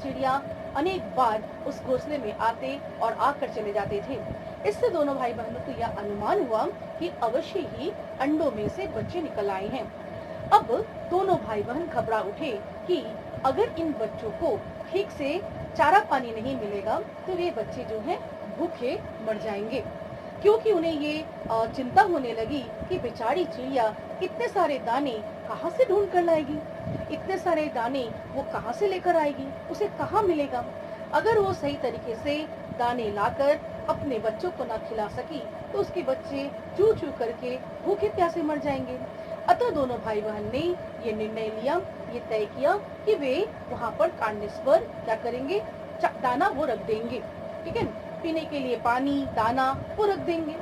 चिड़िया अनेक बार उस घोंसले में आते और आकर चले जाते थे। इससे दोनों भाई बहनों को यह अनुमान हुआ कि अवश्य ही अंडों में से बच्चे निकल आए हैं। अब दोनों भाई बहन घबरा उठे कि अगर इन बच्चों को ठीक से चारा पानी नहीं मिलेगा तो वे बच्चे जो हैं भूखे मर जाएंगे। क्योंकि उन्हें ये चिंता होने लगी कि बेचारी चिड़िया इतने सारे दाने कहाँ से ढूंढ कर लाएगी, इतने सारे दाने वो कहाँ से लेकर आएगी, उसे कहाँ मिलेगा। अगर वो सही तरीके से दाने लाकर अपने बच्चों को ना खिला सकी तो उसके बच्चे चू चू करके भूखे प्यासे मर जाएंगे। अतः दोनों भाई बहन ने ये निर्णय लिया, ये तय किया कि वे वहाँ पर कांडनेस पर क्या करेंगे, दाना वो रख देंगे, ठीक है, पीने के लिए पानी दाना वो रख देंगे।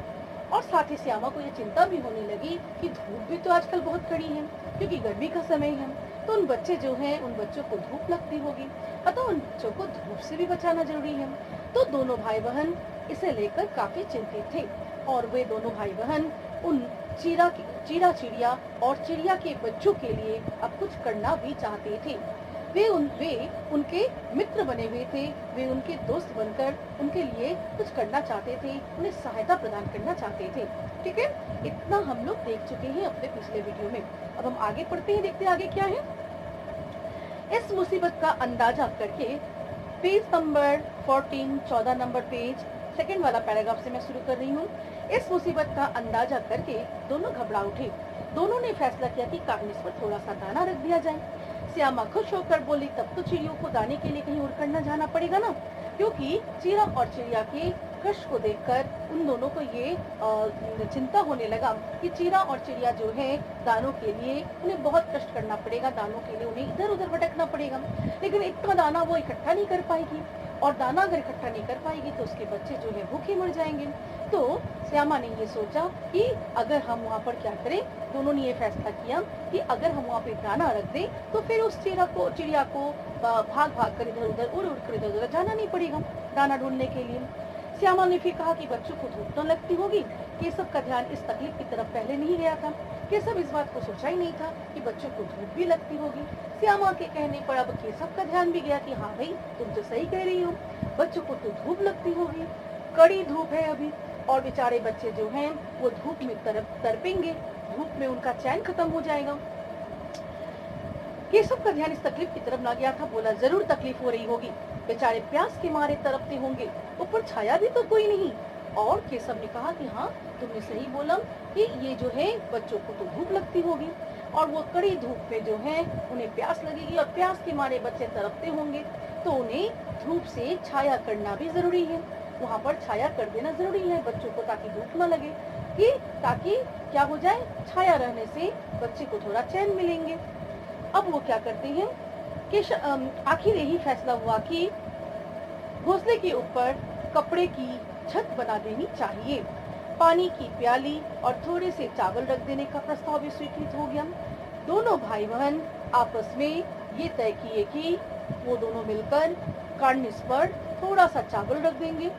और साथ ही श्यामा को ये चिंता भी होने लगी कि धूप भी तो आजकल बहुत कड़ी है, क्योंकि गर्मी का समय है, तो उन बच्चे जो हैं उन बच्चों को धूप लगती होगी, अतः उन बच्चों को धूप से भी बचाना जरूरी है। तो दोनों भाई बहन इसे लेकर काफी चिंतित थे और वे दोनों भाई बहन उन चीरा चिड़िया और चिड़िया के बच्चों के लिए अब कुछ करना भी चाहते थे। वे उनके मित्र बने हुए थे, वे उनके दोस्त बनकर उनके लिए कुछ करना चाहते थे, उन्हें सहायता प्रदान करना चाहते थे। ठीक है, इतना हम लोग देख चुके हैं अपने पिछले वीडियो में। अब हम आगे पढ़ते हैं, देखते हैं आगे क्या है। इस मुसीबत का अंदाजा करके page number 14 number page second वाला पैराग्राफ से मैं शुरू कर रही हूँ। इस मुसीबत का अंदाजा करके दोनों घबरा उठे। दोनों ने फैसला किया कि कागज पर थोड़ा सा दाना रख दिया जाए। श्यामा खुश होकर बोली, तब तो चिड़ियों को दाने के लिए कहीं उड़कर न जाना पड़ेगा ना, क्योंकि चीरा और चिड़िया के कष्ट को देखकर उन दोनों को ये चिंता होने लगा कि चीरा और चिड़िया जो है दानों के लिए उन्हें बहुत कष्ट करना पड़ेगा, दानों के लिए उन्हें इधर उधर भटकना पड़ेगा, लेकिन इतना दाना वो इकट्ठा नहीं कर पाएगी, और दाना अगर इकट्ठा नहीं कर पाएगी तो उसके बच्चे जो है भूखे मर जाएंगे। तो श्यामा ने ये सोचा कि अगर हम वहाँ पर क्या करें, दोनों ने ये फैसला किया कि अगर हम वहाँ पे दाना रख दें तो फिर उस चिड़िया को भाग कर इधर उधर उड़ कर इधर उधर जाना नहीं पड़ेगा दाना ढूंढने के लिए। श्यामा ने फिर कहा कि बच्चों को धूप तो लगती होगी। केशव का ध्यान इस तकलीफ की तरफ पहले नहीं गया था। केशव इस बात को सोचा ही नहीं था कि बच्चों को धूप भी लगती होगी। श्यामा के कहने पर अब केशव का ध्यान भी गया कि हाँ भाई, तुम तो सही कह रही हो, बच्चों को तो धूप लगती होगी, कड़ी धूप है अभी, और बेचारे बच्चे जो हैं वो धूप में तड़पेंगे, धूप में उनका चैन खत्म हो जाएगा। केशव का ध्यान इस तकलीफ की तरफ ना गया था। बोला, जरूर तकलीफ हो रही होगी, बेचारे प्यास के मारे तड़पते होंगे, ऊपर छाया भी तो कोई नहीं। और केशव ने कहा कि हाँ, तुमने सही बोला कि ये जो है बच्चों को तो धूप लगती होगी, और वो कड़ी धूप में जो है उन्हें प्यास लगेगी, और प्यास के मारे बच्चे तड़पते होंगे, तो उन्हें धूप से छाया करना भी जरूरी है, वहाँ पर छाया कर देना जरूरी है बच्चों को, ताकि धूप न लगे, कि ताकि क्या हो जाए, छाया रहने से बच्चे को थोड़ा चैन मिलेंगे। अब वो क्या करते हैं कि आखिर यही फैसला हुआ कि घोंसले के ऊपर कपड़े की छत बना देनी चाहिए। पानी की प्याली और थोड़े से चावल रख देने का प्रस्ताव भी स्वीकृत हो गया। दोनों भाई बहन आपस में ये तय किए कि वो दोनों मिलकर कार्निस पर थोड़ा सा चावल रख देंगे,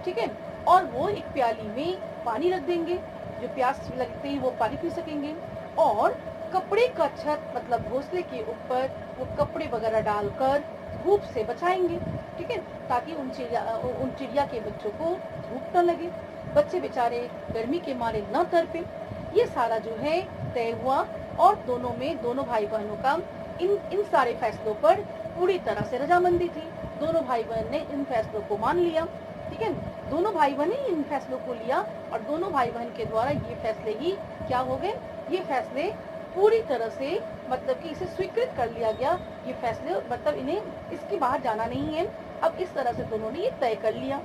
ठीक है, और वो एक प्याली में पानी रख देंगे, जो प्यास लगते ही वो पानी पी सकेंगे, और कपड़े का छत मतलब घोंसले के ऊपर वो कपड़े वगैरह डालकर धूप से बचाएंगे, ठीक है, ताकि उन चिड़िया के बच्चों को धूप न लगे, बच्चे बेचारे गर्मी के मारे न तड़पे। ये सारा जो है तय हुआ, और दोनों भाई बहनों का इन सारे फैसलों पर पूरी तरह से रजामंदी थी। दोनों भाई बहन ने इन फैसलों को मान लिया, ठीक है, दोनों भाई बहन ने इन फैसलों को लिया, और दोनों भाई बहन के द्वारा ये फैसले ही क्या हो गए, ये फैसले पूरी तरह से मतलब कि इसे स्वीकृत कर लिया गया। ये फैसले मतलब इन्हें इसके बाहर जाना नहीं है। अब इस तरह से दोनों ने ये तय कर लिया।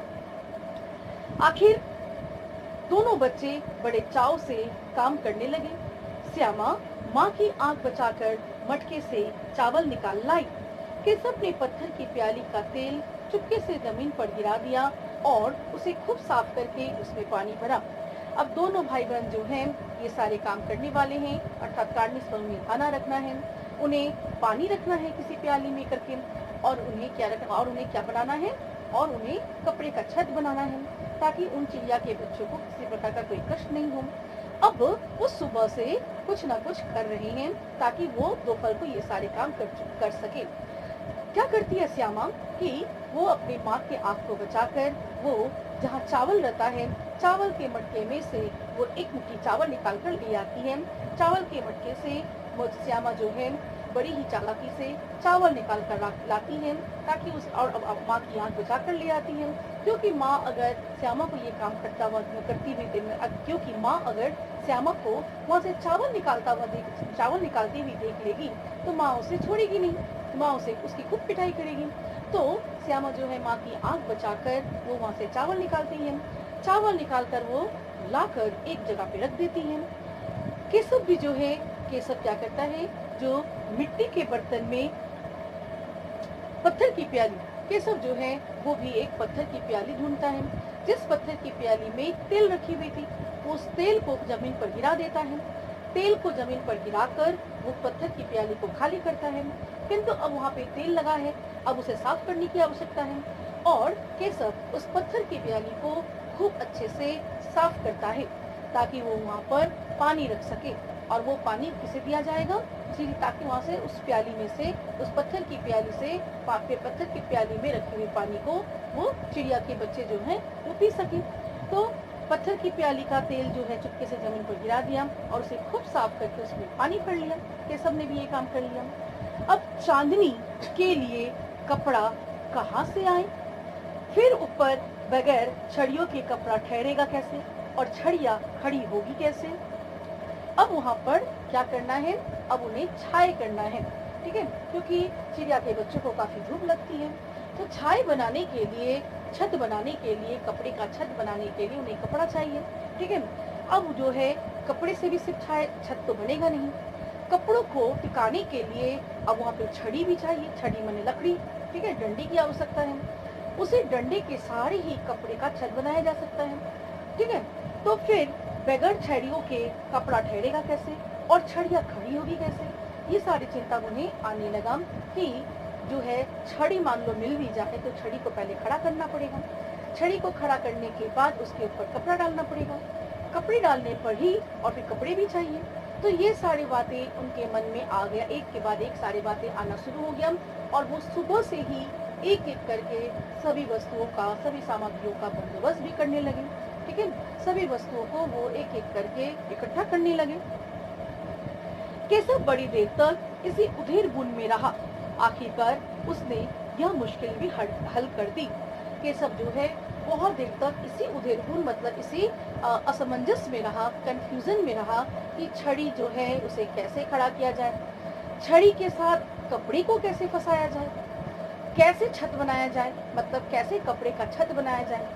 आखिर दोनों बच्चे बड़े चाव से काम करने लगे। श्यामा माँ की आंख बचाकर मटके से चावल निकाल लाई। केशव ने पत्थर की प्याली का तेल चुपके से जमीन पर गिरा दिया और उसे खूब साफ करके उसमें पानी भरा। अब दोनों भाई बहन जो हैं ये सारे काम करने वाले हैं, अर्थात कार्निस पर उन्हें खाना रखना है, उन्हें पानी रखना है किसी प्याली में करके, और उन्हें क्या रखना, और उन्हें क्या बनाना है, और उन्हें कपड़े का छत बनाना है, ताकि उन चिड़िया के बच्चों को किसी प्रकार का कोई कष्ट नहीं हो। अब वो सुबह से कुछ न कुछ कर रहे हैं ताकि वो दोपहर को ये सारे काम कर सके। क्या करती है श्यामा कि वो अपनी माँ के आँख को बचाकर वो जहाँ चावल रहता है, चावल के मटके में से वो एक मुट्ठी चावल निकाल कर ले आती है। चावल के मटके से वो श्यामा जो है बड़ी ही चालाकी से चावल निकाल कर लाती है, ताकि उस और अब माँ की आँख बचा कर ले आती है। क्योंकि माँ अगर श्यामा को ये काम करती हुई क्योंकि माँ अगर श्यामा को वहाँ से चावल निकालती हुई देख लेगी तो माँ उसे छोड़ेगी नहीं, माँ उसे उसकी खूब पिटाई करेगी। तो श्यामा जो है माँ की आँख बचाकर वो वहाँ से चावल निकालती है। चावल निकालकर वो लाकर एक जगह पे रख देती है। केशव भी जो है, केशव क्या करता है, जो मिट्टी के बर्तन में पत्थर की प्याली, केशव जो है वो भी एक पत्थर की प्याली ढूंढता है। जिस पत्थर की प्याली में तेल रखी हुई थी, उस तेल को जमीन पर गिरा देता है। तेल को जमीन पर गिराकर वो पत्थर की प्याली को खाली करता है, किंतु अब वहाँ पे तेल लगा है, अब उसे साफ करने की आवश्यकता है और केशव उस पत्थर की प्याली को खूब अच्छे से साफ करता है ताकि वो वहाँ पर पानी रख सके। और वो पानी किसे दिया जाएगा, ताकि वहाँ से उस प्याली में से, उस पत्थर की प्याली से, पत्थर की प्याली में रखे हुए पानी को वो चिड़िया के बच्चे जो हैं वो पी सके। तो पत्थर की प्याली का तेल जो है चुपके से जमीन पर गिरा दिया और उसे खूब साफ करके उसमें पानी भर लिया। केशव ने भी ये काम कर लिया। अब चांदनी के लिए कपड़ा कहाँ से आए, फिर ऊपर बगैर छड़ियों के कपड़ा ठहरेगा कैसे और छड़िया खड़ी होगी कैसे। अब वहाँ पर क्या करना है, अब उन्हें छाए करना है, ठीक है, क्योंकि चिड़िया के बच्चों को काफी धूप लगती है। तो छाए बनाने के लिए, छत बनाने के लिए, कपड़े का छत बनाने के लिए उन्हें कपड़ा चाहिए, ठीक है। अब जो है कपड़े से भी सिर्फ छत तो बनेगा नहीं, कपड़ों को टिकाने के लिए अब वहाँ पे छड़ी भी चाहिए। छड़ी माने लकड़ी, ठीक है, डंडी की आवश्यकता है। उसी डंडे के सहारे ही कपड़े का छत बनाया जा सकता है, ठीक है। तो फिर बगैर छड़ियों के कपड़ा ठहरेगा कैसे और छड़ियाँ खड़ी होगी कैसे, ये सारी चिंता उन्हें आने लगा कि जो है छड़ी मान लो मिल भी जाए तो छड़ी को पहले खड़ा करना पड़ेगा। छड़ी को खड़ा करने के बाद उसके ऊपर कपड़ा डालना पड़ेगा, कपड़े डालने पर ही और फिर कपड़े भी चाहिए। तो ये सारी बातें उनके मन में आ गया, एक के बाद एक सारी बातें आना शुरू हो गया और वो सुबह से ही एक एक करके सभी वस्तुओं का, सभी सामग्रियों का बंदोबस्त भी करने लगे, ठीक है। सभी वस्तुओं को वो एक एक करके इकट्ठा करने लगे। केशव बड़ी देर तक इसी उधेड़ बुन में रहा। आखिरकार उसने यह मुश्किल भी हल कर दी। केशव जो है बहुत देर तक इसी उधेड़ बुन मतलब इसी असमंजस में रहा, कंफ्यूजन में रहा कि छड़ी जो है उसे कैसे खड़ा किया जाए, छड़ी के साथ कपड़े को कैसे फंसाया जाए, कैसे छत बनाया जाए, मतलब कैसे कपड़े का छत बनाया जाए।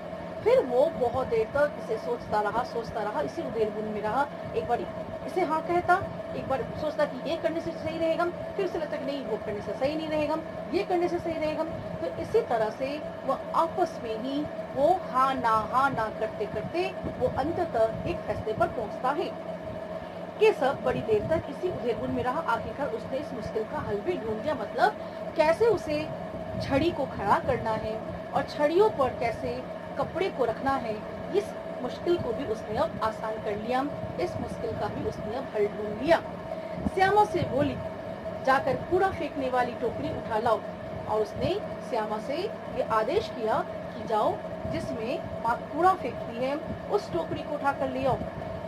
फिर वो बहुत देर तक इसे सोचता रहा, इसी उधेड़ बुन में रहा। एक बार इसे हाँ कहता, एक बार सोचता कि ये करने से सही रहेगा, फिर उसे लगता कि नहीं वो करने से सही नहीं रहेगा, ये करने से सही रहेगा। तो इसी तरह से वो आपस में ही वो हाँ ना करते करते वो अंततः एक फैसले पर पहुंचता है। केशव बड़ी देर तक इसी उधेड़ बुन में रहा। आखिरकार उसने इस मुश्किल का हल भी ढूंढ लिया, मतलब कैसे उसे छड़ी को खड़ा करना है और छड़ियों पर कैसे कपड़े को रखना है। इस मुश्किल को भी उसने अब आसान कर लिया, इस मुश्किल का भी उसने अब हल ढूंढ लिया। श्यामा से बोली, जाकर कूड़ा फेंकने वाली टोकरी उठा लाओ। और उसने श्यामा से ये आदेश किया कि जाओ, जिसमें माँ कूड़ा फेंकती है उस टोकरी को उठा कर ले आओ।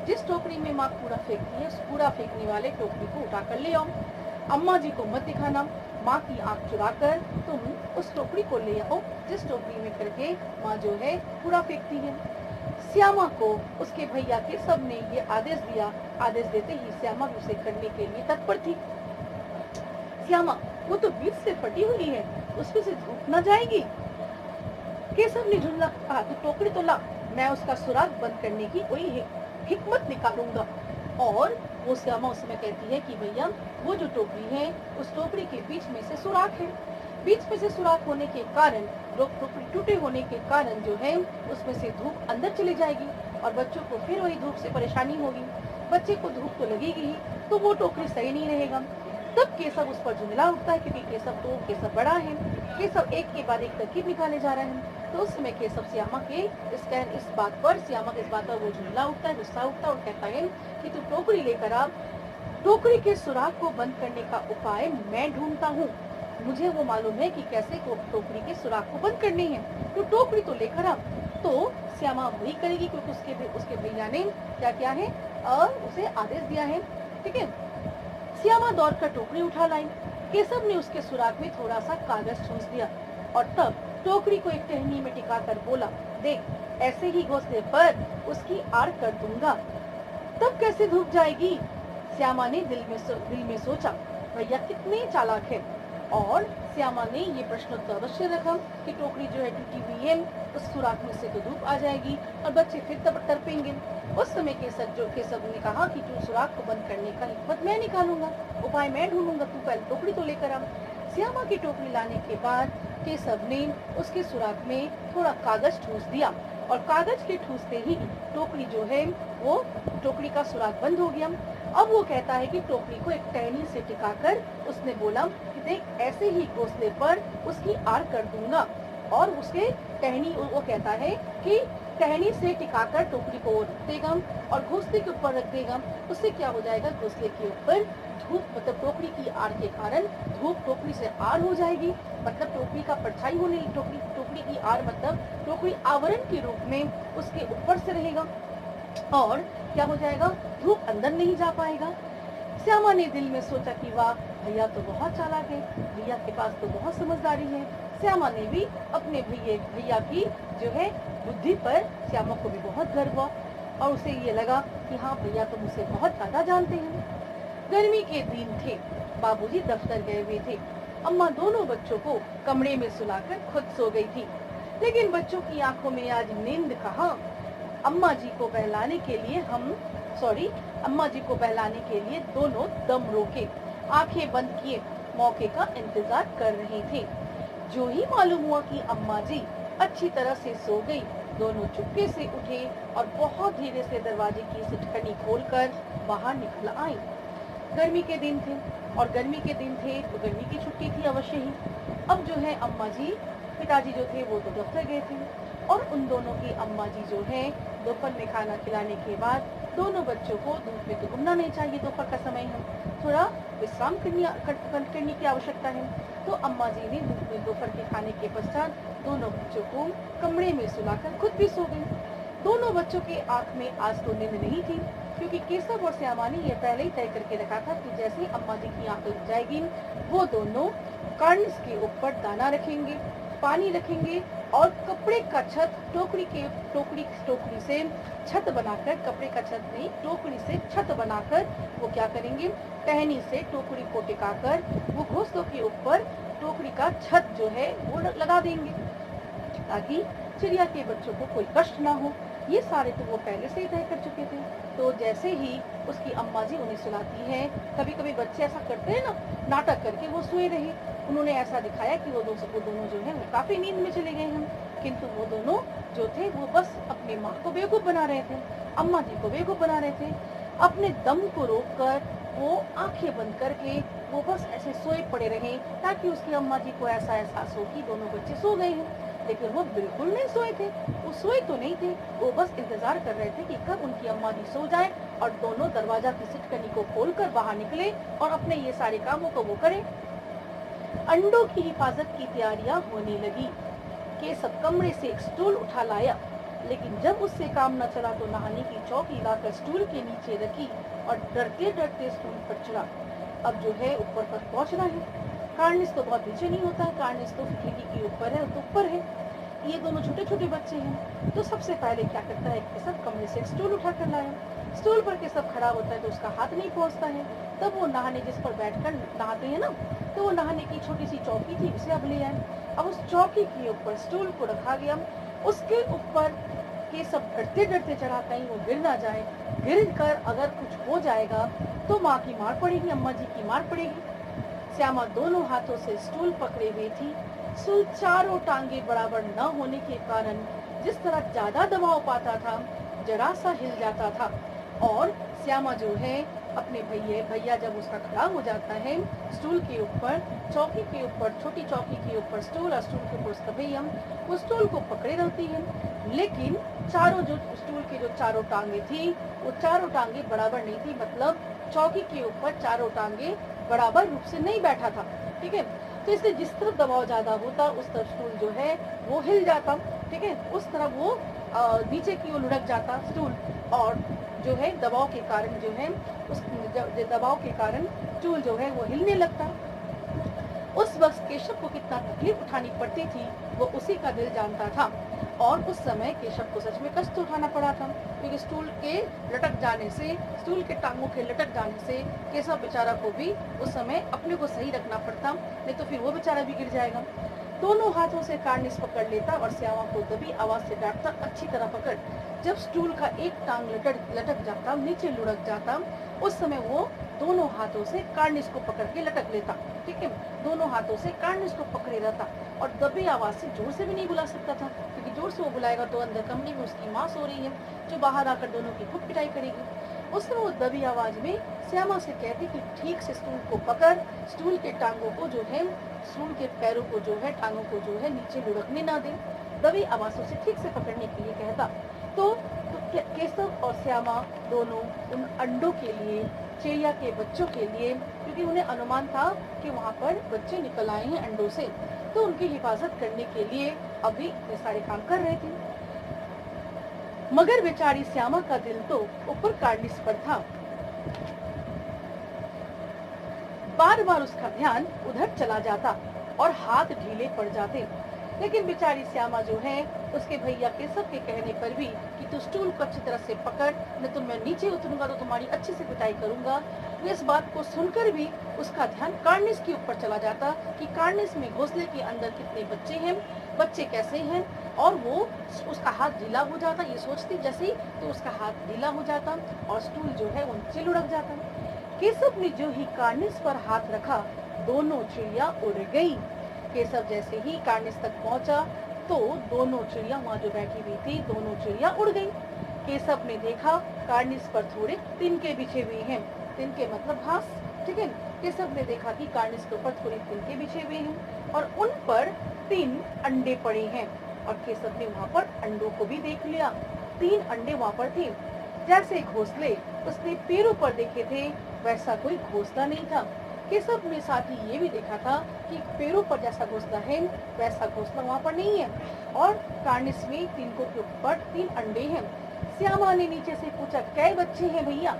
जिस टोकरी में माँ कूड़ा फेंकती है उस कूड़ा फेंकने वाले टोकरी को उठा कर ले आओ। अम्मा जी को मत दिखाना, माँ की आँख चुराकर तुम उस टोकरी को ले आओ जिस टोकरी में करके माँ जो है कूड़ा फेंकती है। श्यामा को उसके भैया के सब ने ये आदेश दिया। आदेश देते ही श्यामा भी उसे करने के लिए तत्पर थी। श्यामा, वो तो बीच से फटी हुई है, उसमें से धूप न जाएगी। केशव ने झुंझला कहा, तो टोकरी तो ला, मैं उसका सुराग बंद करने की कोई हिकमत निकालूंगा। और वो श्यामा उसमें कहती है कि भैया वो जो टोकरी है उस टोकरी के बीच में से सुराख है, बीच में से सुराख होने के कारण, टोकरी टूटे होने के कारण जो है उसमें से धूप अंदर चली जाएगी और बच्चों को फिर वही धूप से परेशानी होगी। बच्चे को धूप तो लगेगी ही, तो वो टोकरी सही नहीं रहेगा। तब केशव उस पर झुंझला उठता है, क्योंकि केशव बड़ा है। केशव एक के बाद एक तरकीब निकाले जा रहे हैं। तो उस समय केशव श्यामा के इस बात पर वो झुंझला उठता है, गुस्सा उठता है और कहता है कि तू टोकरी लेकर आ, टोकरी के सुराख को बंद करने का उपाय मैं ढूंढता हूँ। मुझे वो मालूम है कि कैसे को टोकरी के सुराख को बंद करनी है, तो टोकरी तो लेकर आ। तो श्यामा वही करेगी क्योंकि उसके भैया ने क्या किया है, उसे आदेश दिया है। ठीक है, श्यामा दौड़कर टोकरी उठा लाई। केशव ने उसके सुराख में थोड़ा सा कागज ठूंस दिया और तब टोकरी को एक टहनी में टिकाकर बोला, देख ऐसे ही घोंसले पर उसकी आड़ कर दूंगा। तब कैसे धूप जाएगी? श्यामा ने दिल में सोचा, भैया कितने चालाक है। और श्यामा ने ये प्रश्न तो अवश्य रखा कि टोकरी जो है टूटी हुई है, उस सुराख में से तो धूप आ जाएगी और बच्चे फिर तड़पेंगे। उस समय केशव ने कहा कि तू सुराख को बंद करने का हिम्मत मैं निकालूंगा, उपाय मैं ढूंढूंगा, तू पहले टोकरी तो लेकर आ। श्यामा की टोकरी लाने के बाद केशव ने उसके सुराख में थोड़ा कागज ठूस दिया और कागज के ठूसते ही टोकरी जो है वो टोकरी का सुराख बंद हो गया। अब वो कहता है कि टोकरी को एक टहनी से टिकाकर उसने बोला कि देख ऐसे ही घोंसले पर उसकी आड़ कर दूंगा। और उसके टहनी वो कहता है कि टहनी से टिकाकर टोकरी को रख देगा और घोंसले के ऊपर रख देगा। उससे क्या हो जाएगा, घोंसले के ऊपर धूप मतलब टोकरी की आड़ के कारण धूप टोकरी से आड़ हो जाएगी, मतलब टोकरी का परछाई होने टोकरी की आड़ मतलब टोकरी आवरण के रूप में उसके ऊपर से रहेगा और क्या हो जाएगा, धूप अंदर नहीं जा पाएगा। श्यामा ने दिल में सोचा कि वाह भैया तो बहुत चालाक है, भैया के पास तो बहुत समझदारी है। श्यामा ने भी अपने भैया की जो है बुद्धि पर श्यामा को भी बहुत गर्व हुआ और उसे ये लगा कि हाँ भैया तो मुझसे बहुत ज्यादा जानते हैं। गर्मी के दिन थे, बाबूजी दफ्तर गए हुए थे। अम्मा दोनों बच्चों को कमरे में सुलाकर खुद सो गई थी, लेकिन बच्चों की आंखों में आज नींद कहाँ। अम्मा जी को बहलाने के लिए दोनों दम रोके आंखें बंद किए मौके का इंतजार कर रहे थे। जो ही मालूम हुआ कि अम्मा जी अच्छी तरह से सो गई, दोनों चुपके से उठे और बहुत धीरे से दरवाजे की सिटकनी खोलकर बाहर निकल आई। गर्मी के दिन थे और गर्मी की छुट्टी थी अवश्य ही। अब जो है अम्मा जी पिताजी जो थे वो तो दफ्तर गए थे और उन दोनों की अम्मा जी जो है दोपहर में खाना खिलाने के बाद दोनों बच्चों को धूप में तो घूमना नहीं चाहिए, दोपहर का समय है, थोड़ा विश्राम करने की आवश्यकता है। तो अम्मा जी ने दोपहर के खाने के पश्चात दोनों बच्चों को कमरे में सुलाकर खुद भी सो गई। दोनों बच्चों के आंख में आज तो नींद नहीं थी, क्योंकि केशव और श्यामा ने यह पहले ही तय करके रखा था कि जैसे ही अम्मा जी की आंख लग जाएगी वो दोनों कर्न्स के ऊपर दाना रखेंगे, पानी रखेंगे और कपड़े का छत टोकरी से छत बनाकर टोकरी से छत बनाकर वो क्या करेंगे, टहनी से टोकरी को टिकाकर वो घोंसलों के ऊपर टोकरी का छत जो है वो लगा देंगे ताकि चिड़िया के बच्चों को कोई कष्ट ना हो। ये सारे तो वो पहले से ही तय कर चुके थे। तो जैसे ही उसकी अम्मा जी उन्हें सुलाती है, कभी कभी बच्चे ऐसा करते हैं ना, नाटक करके वो सोए रहे। उन्होंने ऐसा दिखाया कि वो दोनों जो है वो काफी नींद में चले गए हैं, किंतु वो दोनों जो थे वो बस अपनी माँ को बेवकूफ बना रहे थे, अम्मा जी को बेवकूफ बना रहे थे। अपने दम को रोककर वो आंखें बंद करके वो बस ऐसे सोए पड़े रहे ताकि उसकी अम्मा जी को ऐसा एहसास हो कि दोनों बच्चे सो गए हैं। लेकिन वो बिल्कुल नहीं सोए थे, वो सोए तो नहीं थे, वो बस इंतजार कर रहे थे कि कब उनकी अम्मा जी सो जाए और दोनों दरवाजा की सिटकनी को खोलकर बाहर निकले और अपने ये सारे कामों को वो करें। अंडों की हिफाजत की तैयारियां होने लगी। केशव कमरे से एक स्टूल उठा लाया, लेकिन जब उससे काम न चला तो नहाने की चौकी लाकर स्टूल के नीचे रखी और डरते डरते स्टूल पर चढ़ा। अब जो है ऊपर पर पहुंचना है। कार्निस तो बहुत नीचे नहीं होता है, कार्निस तो खिड़की के ऊपर है, तो ऊपर है। ये दोनों छोटे छोटे बच्चे हैं। तो सबसे पहले क्या करता है, केशव कमरे से स्टूल उठा कर लाया। स्टूल पर केशव खड़ा होता है तो उसका हाथ नहीं पहुंचता है। तब वो नहाने जिस पर बैठकर नहाते हैं ना, तो वो नहाने की छोटी सी चौकी थी, उसे अब ले आए। अब उस चौकी के ऊपर स्टूल को रखा गया, उसके ऊपर केशव डरते डरते चढ़ा, कहीं वो गिर ना जाए। गिर कर अगर कुछ हो जाएगा तो माँ की मार पड़ेगी, अम्मा जी की मार पड़ेगी। श्यामा दोनों हाथों से स्टूल पकड़े हुई थी। स्टूल चारों टांगे बराबर न होने के कारण जिस तरह ज्यादा दबाव पाता था, जरा सा हिल जाता था। और श्यामा जो है अपने भैया जब उसका खड़ा हो जाता है स्टूल के ऊपर, चौकी के ऊपर, छोटी चौकी के ऊपर स्टूल और स्टूल के ऊपर उसका भैया, वो स्टूल को पकड़े रहती है। लेकिन चारों जो स्टूल के जो चारों टांगे थी वो चारों टांगे बराबर नहीं थी, मतलब चौकी के ऊपर चारों टांगे बराबर रूप से नहीं बैठा था। ठीक है, तो इसलिए जिस तरफ दबाव ज्यादा होता उस तरफ स्टूल जो है वो हिल जाता, ठीक है, उस तरफ वो नीचे की ओर लुढ़क जाता स्टूल, और जो है दबाव के कारण जो है उस दबाव के कारण स्टूल जो है वो हिलने लगता। उस वक्त केशव को कितना तकलीफ उठानी पड़ती थी वो उसी का दिल जानता था, और उस समय केशव को सच में कष्ट उठाना पड़ा था, क्योंकि स्टूल के लटक जाने से, स्टूल के टांगों के लटक जाने से केशव बेचारा को भी उस समय अपने को सही रखना पड़ता, नहीं तो फिर वो बेचारा भी गिर जाएगा। दोनों हाथों से कार्निस पकड़ लेता और श्यामा को दबी आवाज से डांटता, अच्छी तरह पकड़। जब स्टूल का एक टांग लटक जाता, नीचे लुढ़क जाता, उस समय वो दोनों हाथों से कार्निस को पकड़ के लटक लेता, ठीक है, दोनों हाथों से कार्निस को पकड़े रहता, और दबी आवाज से जोर से भी नहीं बुला सकता था, क्योंकि जोर से वो बुलाएगा तो अंदर कमरे में उसकी माँ सो रही है, जो बाहर आकर दोनों की खूब पिटाई करेगी। उस समय वो दबी आवाज में श्यामा से कहती कि ठीक से स्टूल को पकड़, स्टूल के टांगों को जो है, स्टूल के पैरों को जो है, टांगों को जो है नीचे लुढ़कने ना दे, दबी आवाजों से ठीक से पकड़ने के लिए कहता। तो केशव और श्यामा दोनों उन अंडों के लिए, चिड़िया के बच्चों के लिए, क्योंकि उन्हें अनुमान था कि वहाँ पर बच्चे निकल आए हैं अंडों से, तो उनकी हिफाजत करने के लिए अभी इतने सारे काम कर रहे थे। मगर बेचारी श्यामा का दिल तो ऊपर कार्निस पर था, बार बार उसका ध्यान उधर चला जाता और हाथ ढीले पड़ जाते। लेकिन बेचारी श्यामा जो है, उसके भैया केशव के कहने पर भी कि तू स्टूल को अच्छी तरह से पकड़, न तो मैं नीचे उतरूंगा तो तुम्हारी अच्छी से पिटाई करूंगा, इस बात को सुनकर भी उसका ध्यान कार्निस के ऊपर चला जाता कि कार्निस में घोंसले के अंदर कितने बच्चे हैं, बच्चे कैसे हैं, और वो उसका हाथ ढीला हो जाता, ये सोचती जैसे ही, तो उसका हाथ ढीला हो जाता और स्टूल जो है वो नीचे लुढ़क जाता। केशव ने जो ही कार्निस पर हाथ रखा, दोनों चिड़िया उड़ गई। केशव जैसे ही कार्निस तक पहुंचा तो दोनों चिड़िया वहाँ जो बैठी हुई थी, दोनों चिड़िया उड़ गई। केशव ने देखा कार्निस पर थोड़े तिनके बिछे हुए हैं, तिनके मतलब घास, ठीक है। केशव ने देखा कि कार्निस के ऊपर थोड़े तिनके बिछे हुए हैं और उन पर 3 अंडे पड़े हैं, और केशव ने वहाँ पर अंडों को भी देख लिया। 3 अंडे वहाँ पर थे, जैसे घोंसले उसने पेड़ों पर देखे थे वैसा कोई घोंसला नहीं था। केशव ने साथ ही ये भी देखा था कि पेड़ों पर जैसा घोंसला है वैसा घोंसला वहाँ पर नहीं है, और कार्निस में तिनकों के ऊपर 3 अंडे हैं। श्यामा ने नीचे से पूछा, कै बच्चे हैं भैया?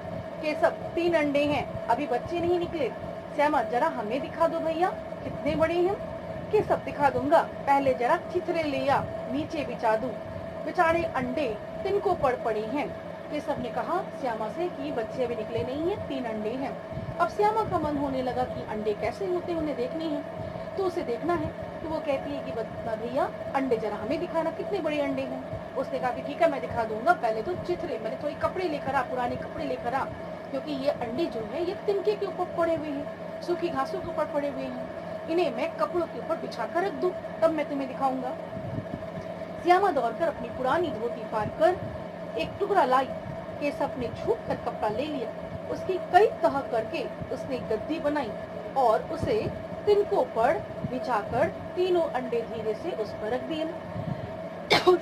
केशव, 3 अंडे हैं, अभी बच्चे नहीं निकले। श्यामा, जरा हमें दिखा दो भैया, कितने बड़े हैं? केशव, दिखा दूंगा, पहले जरा चिथरे ले आ, नीचे बिछा दूं, बेचारे अंडे तिनकों पर पड़े हैं। केशव ने कहा श्यामा से कि बच्चे अभी निकले नहीं हैं, 3 अंडे हैं। अब श्यामा का मन होने लगा कि अंडे कैसे होते उन्हें देखने हैं, तो उसे देखना है। तो वो कहती है कि बता भैया, अंडे जरा हमें दिखाना, कितने बड़े अंडे हैं। उसने कहा कि ठीक है मैं दिखा दूंगा, पहले तो चिथरे, मैंने थोड़ी कपड़े लेकर आ, पुराने कपड़े लेकर आ, क्योंकि ये अंडे जो है ये तिनके के ऊपर पड़े हुए हैं, सूखी घासों के ऊपर पड़े हुए हैं, इन्हें मैं कपड़ों के ऊपर बिछा कर रख दूं, तब मैं तुम्हें दिखाऊंगा। श्यामा दौड़कर अपनी पुरानी धोती फाड़ कर एक टुकड़ा लाई। केशव ने झुक कर कपड़ा ले लिया, उसकी कई तह करके उसने गद्दी बनाई और उसे तिनकों पर बिछाकर तीनों अंडे धीरे से उस पर रख दिए।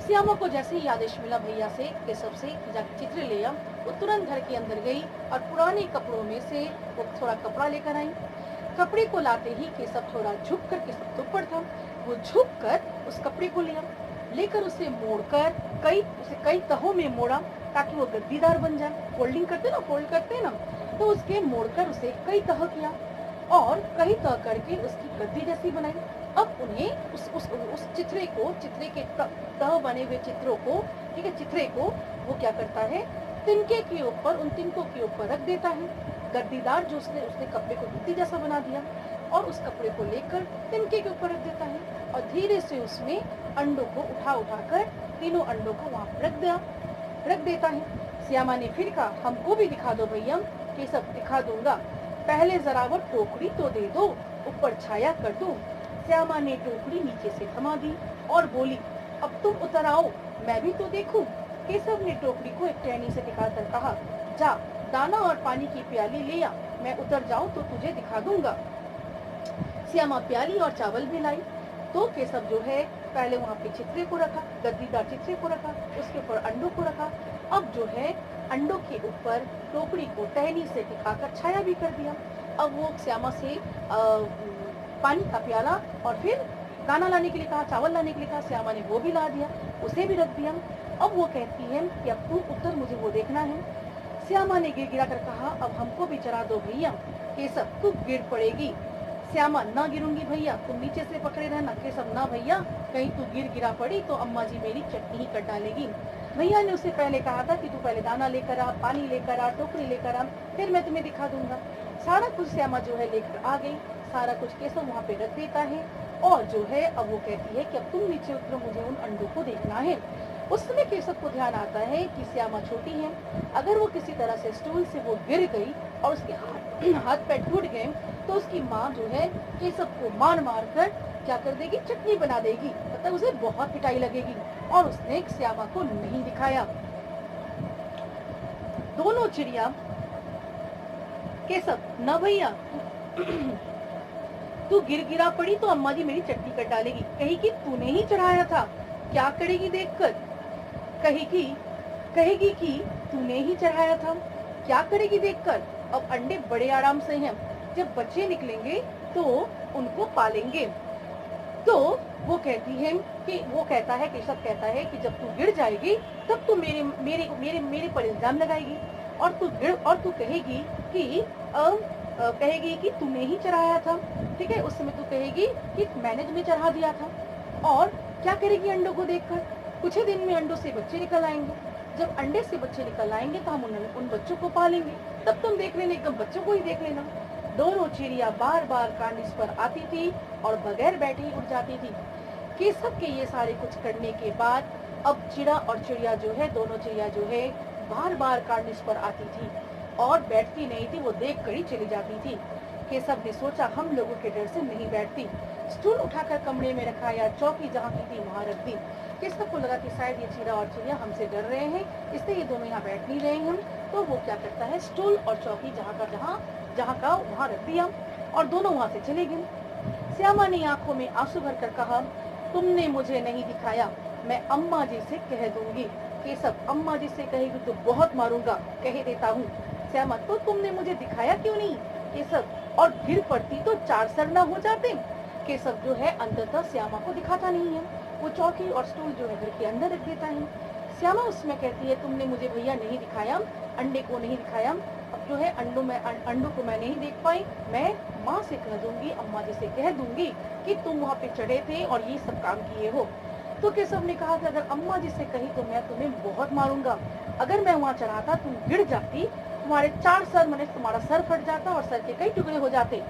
श्यामा को जैसे ही आदेश मिला भैया से, केशव से कि जाकर चित्र ले आ, वो तुरंत घर के अंदर गई और पुराने कपड़ों में से वो थोड़ा कपड़ा लेकर आई। कपड़े को लाते ही केशव थोड़ा झुक कर, केशव तो ऊपर था, वो झुक कर उस कपड़े को लिया, लेकर उसे मोड़कर कई तहों में मोड़ा ताकि वो गद्दीदार बन जाए। फोल्डिंग करते ना, फोल्ड करते ना, तो उसके मोड़कर उसे कई तह किया और कई तह करके उसकी गद्दी जैसी बनाई। अब उन्हें उस चित्रे के तह बने हुए चित्रों को, ठीक है, चित्रे को वो क्या करता है, तिनके के ऊपर, उन तिनकों के ऊपर रख देता है। गद्दीदार जो उसने कपड़े को गद्दी जैसा बना दिया और उस कपड़े को लेकर तिनके के ऊपर रख देता है और धीरे से उसमें अंडों को उठा कर तीनों अंडों को वहाँ रख देता है। श्यामा ने फिर कहा, हमको भी दिखा दो भैया। केशव, दिखा दूंगा, पहले जरा वो टोकरी तो दे दो, ऊपर छाया कर दूं। श्यामा ने टोकरी नीचे से थमा दी और बोली, अब तुम उतर आओ, मैं भी तो देखूं। केशव ने टोकरी को एक टहनी से टिकाकर कहा, जा दाना और पानी की प्याली ले आ, मैं उतर जाऊं तो तुझे दिखा दूंगा। श्यामा प्याली और चावल भी लाई। तो केशव जो है पहले वहाँ पे चित्रे को रखा, गद्दीदार चित्रे को रखा, उसके ऊपर अंडों को रखा। अब जो है अंडों के ऊपर टोकरी को टहनी से टिकाकर छाया भी कर दिया। अब वो श्यामा से पानी का प्याला और फिर दाना लाने के लिए कहा, चावल लाने के लिए कहा। श्यामा ने वो भी ला दिया, उसे भी रख दिया। अब वो कहती है कि अब तू उत्तर मुझे वो देखना है। श्यामा ने गिड़गिड़ा कर कहा, अब हमको भी चरा दो भैया। केशव, तू गिर पड़ेगी। श्यामा, ना गिरूंगी भैया, तुम नीचे से पकड़े रहना। केशव, ना भैया, कहीं तू गिरा पड़ी तो अम्मा जी मेरी चटनी ही कट डालेगी। भैया ने उसे पहले कहा था कि तू पहले दाना लेकर आ, पानी लेकर आ, टोकरी लेकर आ, फिर मैं तुम्हें दिखा दूंगा। सारा कुछ श्यामा जो है लेकर आ गई। सारा कुछ केशव वहाँ पे रख देता है और जो है अब वो कहती है कि अब तुम नीचे उतरो, मुझे उन अंडों को देखना है। उस समय केशव को ध्यान आता है कि श्यामा छोटी है, अगर वो किसी तरह से स्टूल से वो गिर गई और उसके हाथ पैर टूट गए तो उसकी माँ जो है केशव को मार मार कर क्या कर देगी, चटनी बना देगी, मतलब उसे बहुत पिटाई लगेगी। और उसने श्यामा को नहीं दिखाया। दोनों चिड़िया, केशव, ना भैया, तू गिरा पड़ी तो अम्मा जी मेरी चटनी कट डालेगी। कहेगी तूने ही चढ़ाया था, क्या करेगी देखकर। कहेगी कि तूने ही चढ़ाया था, क्या करेगी देखकर। अब अंडे बड़े आराम से हैं, जब बच्चे निकलेंगे तो उनको पालेंगे। तो वो कहती है कि वो कहता है, केशव कहता है कि जब तू गिर जाएगी तब तू मेरे पर इल्जाम लगाएगी और तू कहेगी कि तूने ही चढ़ाया था। ठीक है, उस समय तू कहेगी कि मैंने तुम्हें चढ़ा दिया था। और क्या करेगी अंडों को देखकर। कुछ ही दिन में अंडों से बच्चे निकल आएंगे। जब अंडे से बच्चे निकल आएंगे तो हम उन बच्चों को पालेंगे, तब तुम देख लेना, एकदम बच्चों को ही देख लेना। दोनों चिड़िया बार बार कार्निस पर आती थी और बगैर बैठे ही उड़ जाती थी। केशव के ये सारे कुछ करने के बाद अब चिड़ा और चिड़िया जो है, दोनों चिड़िया जो है बार बार कार्निस पर आती थी और बैठती नहीं थी, वो देख कर ही चली जाती थी। केशव ने सोचा हम लोगों के डर से नहीं बैठती। स्टूल उठाकर कमरे में रखा या चौकी जहाँ की थी वहाँ रख दी। केशव को लगा कि शायद ये चिड़ा और चिड़िया हमसे डर रहे हैं, इसलिए ये दोनों यहाँ बैठ नहीं रहे हैं। तो वो क्या करता है, स्टूल और चौकी जहाँ का वहाँ रख दिया और दोनों वहाँ से चले गए। श्यामा ने आंखों में आंसू भरकर कहा, तुमने मुझे नहीं दिखाया, मैं अम्मा जी से कह दूंगी। केशव, अम्मा जी से कहेगी तो बहुत मारूंगा, कह देता हूँ। श्यामा, तो तुमने मुझे दिखाया क्यों नहीं। केशव, और गिर पड़ती तो 4 सर न हो जाते। केशव जो है अंततः श्यामा को दिखाता नहीं है, वो चौकी और स्टूल जो है घर के अंदर रख देता है। श्यामा उसमें कहती है, तुमने मुझे भैया नहीं दिखाया, अंडे को नहीं दिखाया, अब जो है अंडों को मैं नहीं देख पाई, मैं माँ से कह दूंगी, अम्मा जी से कह दूंगी कि तुम वहाँ पे चढ़े थे और ये सब काम किए हो। तो केशव ने कहा कि अगर अम्मा जी से कही तो मैं तुम्हें बहुत मारूंगा, अगर मैं वहाँ चढ़ाता तुम गिर जाती, तुम्हारे 4 सर मैंने तुम्हारा सर फट जाता और सर के कई टुकड़े हो जाते।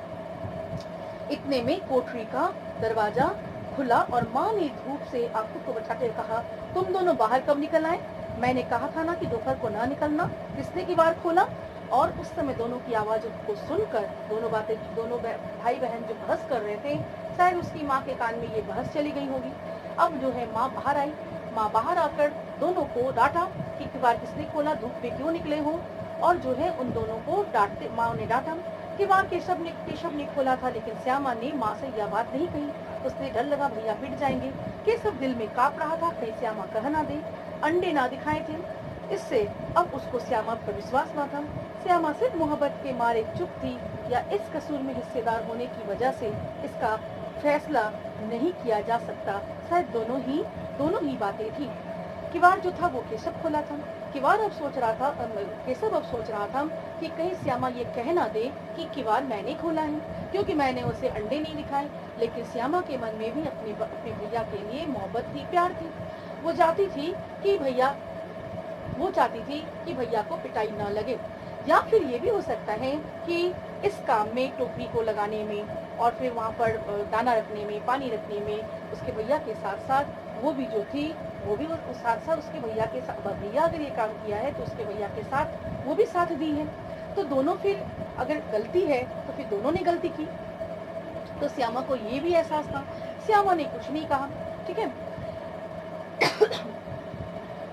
इतने में कोठरी का दरवाजा खुला और माँ ने धूप से आंखों को बचाते हुए कहा, तुम दोनों बाहर कब निकल आए, मैंने कहा था ना कि दोपहर को ना निकलना, किसने किवाड़ खोला। और उस समय दोनों की आवाज़ों को सुनकर दोनों भाई बहन जो बहस कर रहे थे, शायद उसकी माँ के कान में ये बहस चली गई होगी। अब जो है माँ बाहर आई, माँ बाहर आकर दोनों को डांटा कि किवाड़ किसने खोला, धूप में क्यों निकले हो। और जो है उन दोनों को डांटते माँ ने डांटा कि वहाँ केशव ने खोला था, लेकिन श्यामा ने माँ से यह बात नहीं कही। उसने डर लगा भैया पिट जाएंगे। केशव दिल में कांप रहा था, कहीं श्यामा कह ना दे, अंडे ना दिखाए थे। इससे अब उसको श्यामा पर विश्वास न था। श्यामा सिर्फ मोहब्बत के मारे चुप थी या इस कसूर में हिस्सेदार होने की वजह से इसका फैसला नहीं किया जा सकता। शायद दोनों ही बातें थी। किवाड़ जो था वो केशव खोला था। केशव अब सोच रहा था कि कहीं श्यामा ये कह ना दे कि किवाड़ मैंने खोला है, क्योंकि मैंने उसे अंडे नहीं दिखाए। लेकिन श्यामा के मन में भी अपने भैया के लिए मोहब्बत थी, प्यार थी। वो चाहती थी कि भैया को पिटाई ना लगे। या फिर ये भी हो सकता है कि इस काम में, टोकरी को लगाने में और फिर वहाँ पर दाना रखने में, पानी रखने में, उसके भैया के साथ साथ वो भी जो थी वो भी साथ साथ उसके भैया के साथ, भैया अगर ये काम किया है तो उसके भैया के साथ वो भी साथ दी है। तो दोनों फिर अगर गलती है तो फिर दोनों ने गलती की। तो श्यामा को ये भी एहसास था। श्यामा ने कुछ नहीं कहा। ठीक है।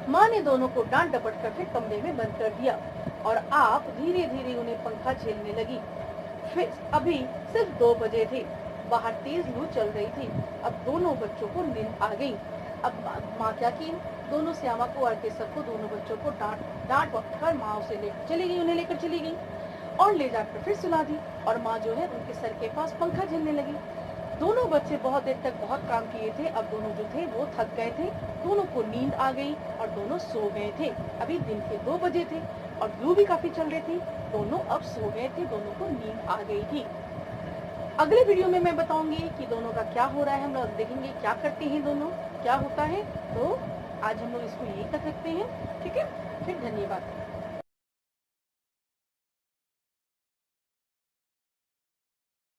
माँ ने दोनों को डांट डपट कर फिर कमरे में बंद कर दिया और आप धीरे धीरे उन्हें पंखा झेलने लगी। फिर अभी सिर्फ 2 बजे थे, बाहर तेज लू चल रही थी। अब दोनों बच्चों को नींद आ गई। अब माँ क्या की, दोनों श्यामा को और केशव को, दोनों बच्चों को डांट कर माँ उन्हें लेकर चली गई और ले जाकर फिर सुला दी। और माँ जो है उनके सर के पास पंखा झेलने लगी। दोनों बच्चे बहुत देर तक बहुत काम किए थे। अब दोनों जो थे वो थक गए थे, दोनों को नींद आ गई और दोनों सो गए थे। अभी दिन के 2 बजे थे और लू भी काफी चल रही थी। दोनों अब सो गए थे, दोनों को नींद आ गई थी। अगले वीडियो में मैं बताऊंगी कि दोनों का क्या हो रहा है। हम लोग देखेंगे क्या करते हैं दोनों, क्या होता है। तो आज हम लोग इसको यही तक रखते हैं। ठीक है, फिर धन्यवाद।